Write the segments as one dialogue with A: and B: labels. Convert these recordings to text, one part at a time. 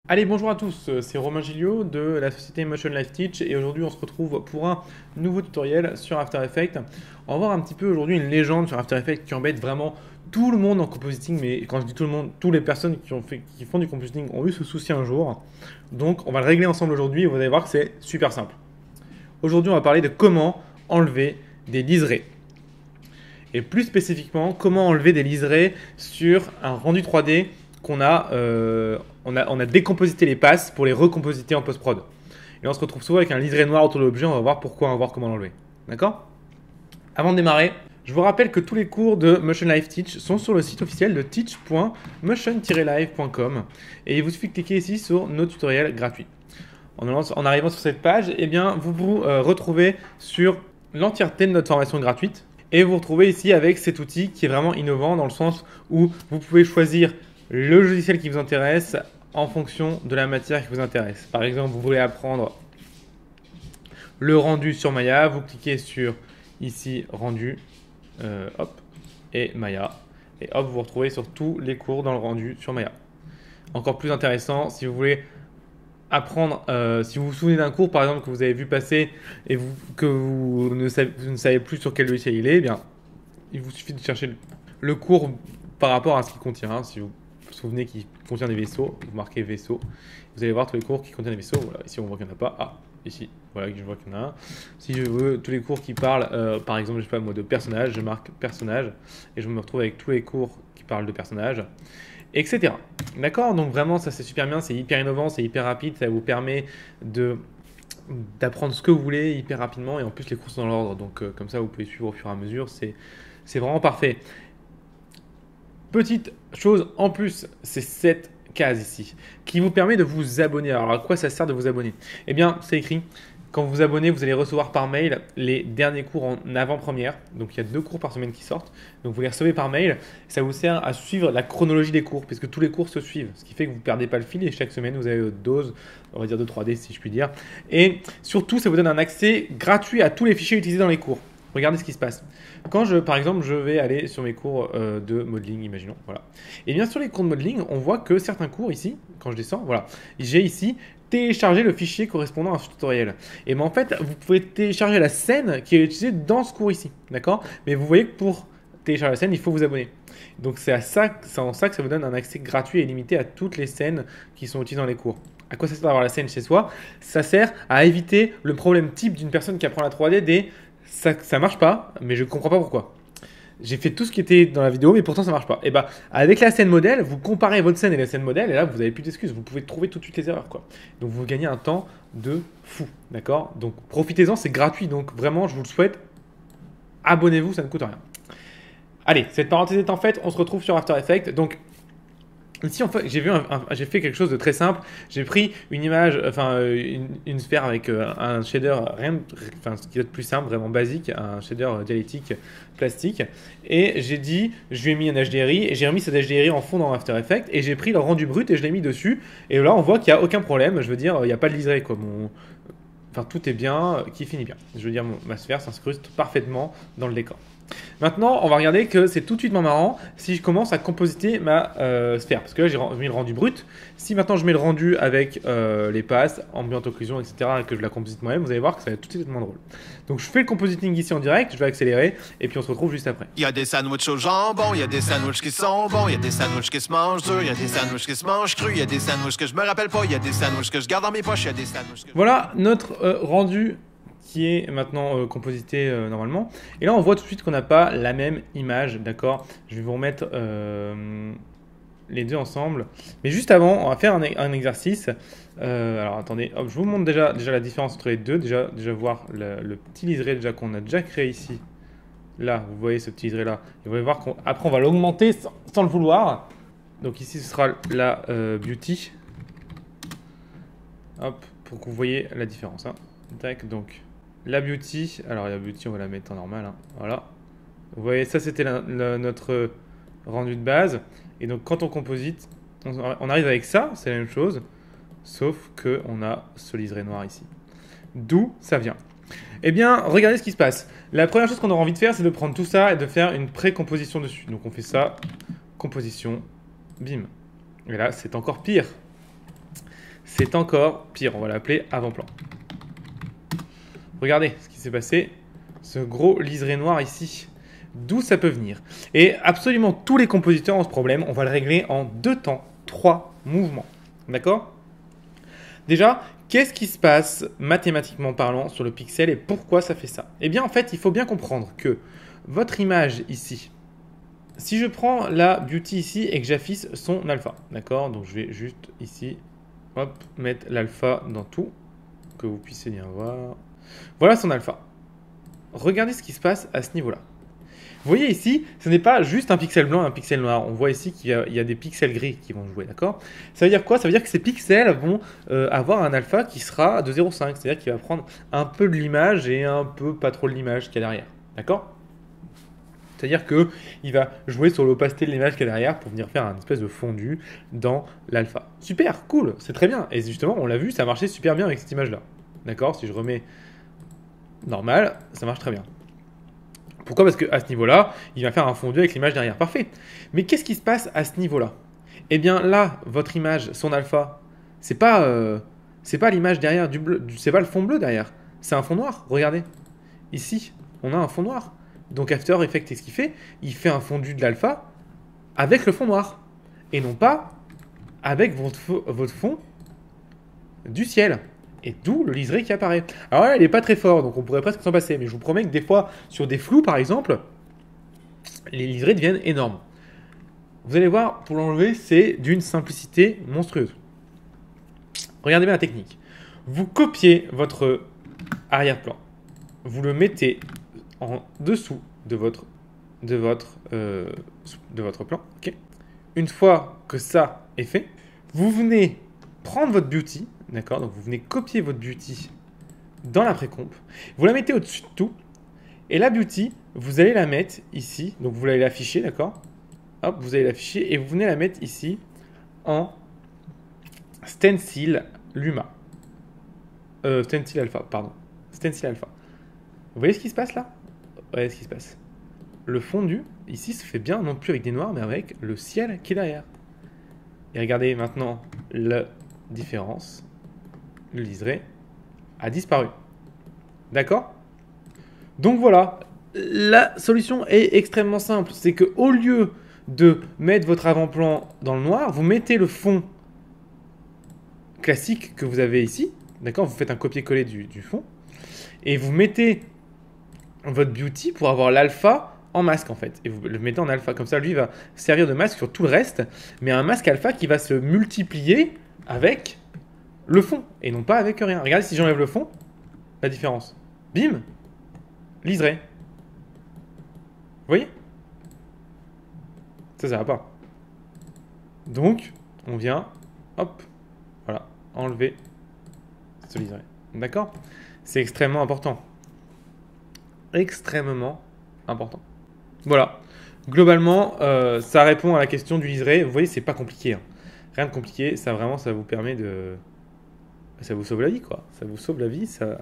A: Allez, bonjour à tous, c'est Romain Gilliot de la société Motion Life Teach et aujourd'hui on se retrouve pour un nouveau tutoriel sur After Effects. On va voir un petit peu aujourd'hui une légende sur After Effects qui embête vraiment tout le monde en compositing, mais quand je dis tout le monde, toutes les personnes qui font du compositing ont eu ce souci un jour. Donc on va le régler ensemble aujourd'hui et vous allez voir que c'est super simple. Aujourd'hui on va parler de comment enlever des liserés. Et plus spécifiquement, comment enlever des liserés sur un rendu 3D qu'on a, on a décomposité les passes pour les recompositer en post-prod. Et là, on se retrouve souvent avec un liseré noir autour de l'objet, on va voir pourquoi, on va voir comment l'enlever. D'accord? Avant de démarrer, je vous rappelle que tous les cours de Motion Life Teach sont sur le site officiel de teach.motion-live.com et il vous suffit de cliquer ici sur nos tutoriels gratuits. En arrivant sur cette page, eh bien, vous vous retrouvez sur l'entièreté de notre formation gratuite et vous vous retrouvez ici avec cet outil qui est vraiment innovant dans le sens où vous pouvez choisir le logiciel qui vous intéresse en fonction de la matière qui vous intéresse. Par exemple, vous voulez apprendre le rendu sur Maya, vous cliquez sur ici rendu, hop, et Maya, et hop, vous vous retrouvez sur tous les cours dans le rendu sur Maya. Encore plus intéressant, si vous voulez apprendre, si vous vous souvenez d'un cours par exemple que vous avez vu passer et que vous ne savez plus sur quel logiciel il est, eh bien, il vous suffit de chercher le cours par rapport à ce qu'il contient. Hein. Si vous vous souvenez qu'il contient des vaisseaux, vous marquez vaisseau. Vous allez voir tous les cours qui contiennent des vaisseaux. Voilà, ici on voit qu'il n'y en a pas. Ah, ici, voilà, je vois qu'il y en a un. Si je veux tous les cours qui parlent, par exemple, je sais pas moi, de personnage, je marque personnage et je me retrouve avec tous les cours qui parlent de personnage, etc. D'accord? Donc vraiment, ça c'est super bien, c'est hyper innovant, c'est hyper rapide, ça vous permet d'apprendre ce que vous voulez hyper rapidement et en plus les cours sont dans l'ordre. Donc comme ça, vous pouvez suivre au fur et à mesure. C'est vraiment parfait. Petite chose en plus, c'est cette case ici qui vous permet de vous abonner. Alors à quoi ça sert de vous abonner? Eh bien, c'est écrit. Quand vous vous abonnez, vous allez recevoir par mail les derniers cours en avant-première. Donc il y a 2 cours par semaine qui sortent. Donc vous les recevez par mail. Ça vous sert à suivre la chronologie des cours puisque tous les cours se suivent. Ce qui fait que vous ne perdez pas le fil et chaque semaine vous avez une dose, on va dire de 3D si je puis dire. Et surtout, ça vous donne un accès gratuit à tous les fichiers utilisés dans les cours. Regardez ce qui se passe. Quand par exemple, je vais aller sur mes cours de modeling, imaginons, voilà. Et bien sur les cours de modeling, on voit que certains cours ici, quand je descends, voilà, j'ai ici téléchargé le fichier correspondant à ce tutoriel. Et bien en fait, vous pouvez télécharger la scène qui est utilisée dans ce cours ici, d'accord? Mais vous voyez que pour télécharger la scène, il faut vous abonner. Donc c'est en ça que ça vous donne un accès gratuit et limité à toutes les scènes qui sont utilisées dans les cours. À quoi ça sert d'avoir la scène chez soi? Ça sert à éviter le problème type d'une personne qui apprend la 3D ça marche pas, mais je comprends pas pourquoi. J'ai fait tout ce qui était dans la vidéo, mais pourtant ça marche pas. Et bah, avec la scène modèle, vous comparez votre scène et la scène modèle, et là vous avez plus d'excuses. Vous pouvez trouver tout de suite les erreurs, quoi. Donc vous gagnez un temps de fou, d'accord? Donc profitez-en, c'est gratuit. Donc vraiment, je vous le souhaite. Abonnez-vous, ça ne coûte rien. Allez, cette parenthèse étant faite, on se retrouve sur After Effects. Donc ici, en fait, j'ai fait quelque chose de très simple. J'ai pris une image, enfin une sphère avec un shader, ce qui est le plus simple, vraiment basique, un shader dialectique plastique. Et j'ai dit, je lui ai mis un HDRI et j'ai remis cet HDRI en fond dans After Effects et j'ai pris le rendu brut et je l'ai mis dessus. Et là, on voit qu'il n'y a aucun problème. Je veux dire, il n'y a pas de liseré, quoi. Enfin, tout est bien, qui finit bien. Je veux dire, ma sphère s'incruste parfaitement dans le décor. Maintenant, on va regarder que c'est tout de suite moins marrant si je commence à compositer ma sphère. Parce que là, j'ai mis le rendu brut. Si maintenant je mets le rendu avec les passes, ambient occlusion, etc., et que je la composite moi-même, vous allez voir que ça va tout de suite être moins drôle. Donc je fais le compositing ici en direct, je vais accélérer, et puis on se retrouve juste après.
B: Il y a des sandwichs au jambon, il y a des sandwichs qui sont bons, il y a des sandwichs qui se mangent durs, il y a des sandwichs qui se mangent crus, il y a des sandwichs que je me rappelle pas, il y a des sandwichs que je garde dans mes poches, il y a des sandwichs que...
A: Voilà notre rendu qui est maintenant composité normalement. Et là, on voit tout de suite qu'on n'a pas la même image, d'accord? Je vais vous remettre les deux ensemble. Mais juste avant, on va faire un exercice. Alors, attendez, hop, je vous montre déjà la différence entre les deux. Déjà voir le petit liseré déjà qu'on a déjà créé ici. Là, vous voyez ce petit liseré là. Et vous allez voir qu'après, on va l'augmenter sans le vouloir. Donc ici, ce sera la beauty. Hop, pour que vous voyez la différence. Hein. Tac, donc... La beauty, alors la beauty on va la mettre en normal, hein. Voilà. Vous voyez, ça c'était notre rendu de base. Et donc quand on composite, on arrive avec ça, c'est la même chose, sauf qu'on a ce liseré noir ici. D'où ça vient? Eh bien, regardez ce qui se passe. La première chose qu'on aura envie de faire, c'est de prendre tout ça et de faire une pré-composition dessus. Donc on fait ça, composition, bim. Et là, c'est encore pire. c'est encore pire. On va l'appeler avant-plan. Regardez ce qui s'est passé. Ce gros liseré noir ici. D'où ça peut venir. Et absolument tous les compositeurs ont ce problème. On va le régler en 2 temps, 3 mouvements. D'accord? Déjà, qu'est-ce qui se passe mathématiquement parlant sur le pixel et pourquoi ça fait ça? Eh bien, en fait, il faut bien comprendre que votre image ici, si je prends la beauty ici et que j'affiche son alpha, d'accord? Donc, je vais juste ici, hop, mettre l'alpha dans tout, que vous puissiez bien voir. Voilà son alpha. Regardez ce qui se passe à ce niveau-là. Vous voyez ici, ce n'est pas juste un pixel blanc et un pixel noir. On voit ici qu'il y a des pixels gris qui vont jouer, d'accord? Ça veut dire quoi? Ça veut dire que ces pixels vont avoir un alpha qui sera de 0,5. C'est-à-dire qu'il va prendre un peu de l'image et un peu pas trop de l'image qu'il y a derrière, d'accord? C'est-à-dire qu'il va jouer sur l'opacité de l'image qu'il y a derrière pour venir faire un espèce de fondu dans l'alpha. Super, cool, c'est très bien. Et justement, on l'a vu, ça marchait super bien avec cette image-là. D'accord? Si je remets normal, ça marche très bien. Pourquoi? Parce qu'à ce niveau-là, il va faire un fondu avec l'image derrière. Parfait. Mais qu'est-ce qui se passe à ce niveau-là? Eh bien là, votre image, son alpha, c'est pas l'image derrière du bleu, c'est pas le fond bleu derrière. C'est un fond noir. Regardez. Ici, on a un fond noir. Donc After Effects, qu'est-ce qu'il fait? Il fait un fondu de l'alpha avec le fond noir. Et non pas avec votre fond du ciel. Et d'où le liseré qui apparaît. Alors là, il n'est pas très fort, donc on pourrait presque s'en passer. Mais je vous promets que des fois, sur des flous par exemple, les liserés deviennent énormes. Vous allez voir, pour l'enlever, c'est d'une simplicité monstrueuse. Regardez bien la technique. Vous copiez votre arrière-plan. Vous le mettez en dessous de votre plan. Okay. Une fois que ça est fait, vous venez prendre votre beauty. D'accord, donc vous venez copier votre beauty dans la précomp, vous la mettez au-dessus de tout, et la beauty, vous allez la mettre ici, donc vous allez l'afficher, d'accord? Hop, vous allez l'afficher, et vous venez la mettre ici en stencil Luma. Stencil Alpha, pardon. Stencil Alpha. Vous voyez ce qui se passe là? Regardez ce qui se passe. Le fondu, ici, se fait bien, non plus avec des noirs, mais avec le ciel qui est derrière. Et regardez maintenant la différence. Le liseré a disparu. D'accord? Donc voilà, la solution est extrêmement simple. C'est qu'au lieu de mettre votre avant-plan dans le noir, vous mettez le fond classique que vous avez ici. D'accord? Vous faites un copier-coller du fond. Et vous mettez votre beauty pour avoir l'alpha en masque en fait. Et vous le mettez en alpha. Comme ça, lui va servir de masque sur tout le reste. Mais un masque alpha qui va se multiplier avec le fond, et non pas avec rien. Regardez si j'enlève le fond, la différence. Bim, liseré. Vous voyez? Ça va pas. Donc, on vient, hop, voilà, enlever ce liseré. D'accord? C'est extrêmement important. Extrêmement important. Voilà. Globalement, ça répond à la question du liseré. Vous voyez, c'est pas compliqué. Hein. Rien de compliqué. Ça vous permet de... Ça vous sauve la vie, quoi. Ça vous sauve la vie, ça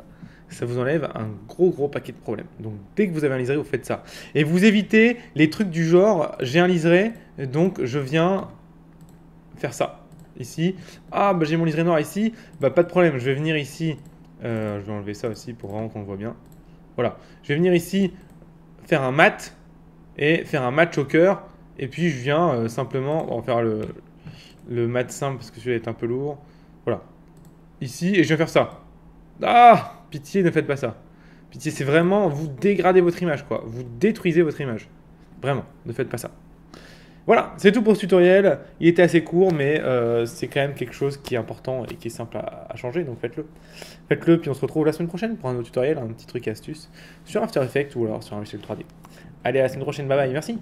A: vous enlève un gros paquet de problèmes. Donc, dès que vous avez un liseré, vous faites ça. Et vous évitez les trucs du genre, j'ai un liseré, donc je viens faire ça. Ici, ah, bah, j'ai mon liseré noir ici, bah, pas de problème, je vais venir ici. Je vais enlever ça aussi pour vraiment qu'on le voit bien. Voilà, je vais venir ici faire un mat et faire un mat choker. Et puis, je viens simplement, on va faire le mat simple parce que celui-là est un peu lourd. Voilà. Ici, et je vais faire ça. Ah, pitié, ne faites pas ça. Pitié, c'est vraiment, vous dégradez votre image, quoi. Vous détruisez votre image. Vraiment, ne faites pas ça. Voilà, c'est tout pour ce tutoriel. Il était assez court, mais c'est quand même quelque chose qui est important et qui est simple à changer, donc faites-le. Faites-le, puis on se retrouve la semaine prochaine pour un autre tutoriel, un petit truc astuce sur After Effects ou alors sur un logiciel 3D. Allez, à la semaine prochaine, bye bye, merci.